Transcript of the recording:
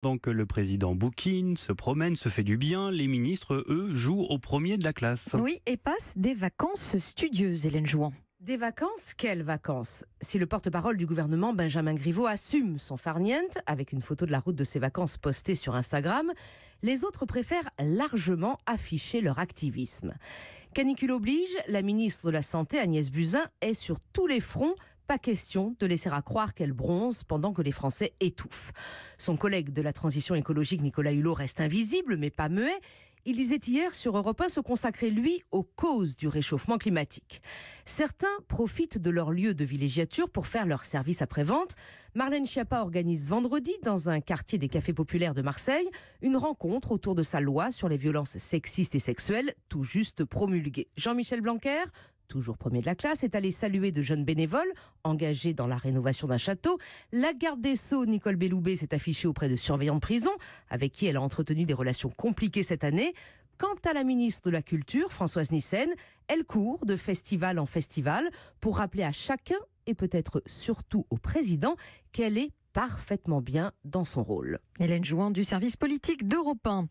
Donc le président bouquine, se promène, se fait du bien. Les ministres, eux, jouent au premier de la classe. Oui, et passent des vacances studieuses, Hélène Jouan. Des vacances? Quelles vacances? Si le porte-parole du gouvernement, Benjamin Griveaux, assume son farniente, avec une photo de la route de ses vacances postée sur Instagram, les autres préfèrent largement afficher leur activisme. Canicule oblige, la ministre de la Santé, Agnès Buzyn, est sur tous les fronts. Pas question de laisser à croire qu'elle bronze pendant que les Français étouffent. Son collègue de la transition écologique, Nicolas Hulot, reste invisible, mais pas muet. Il disait hier sur Europe 1 se consacrer, lui, aux causes du réchauffement climatique. Certains profitent de leur lieu de villégiature pour faire leur service après-vente. Marlène Schiappa organise vendredi, dans un quartier des cafés populaires de Marseille, une rencontre autour de sa loi sur les violences sexistes et sexuelles, tout juste promulguée. Jean-Michel Blanquer, toujours premier de la classe, est allé saluer de jeunes bénévoles engagés dans la rénovation d'un château. La garde des Sceaux, Nicole Belloubet, s'est affichée auprès de surveillants de prison, avec qui elle a entretenu des relations compliquées cette année. Quant à la ministre de la Culture, Françoise Nyssen, elle court de festival en festival pour rappeler à chacun, et peut-être surtout au président, qu'elle est parfaitement bien dans son rôle. Hélène Jouan du service politique d'Europe 1.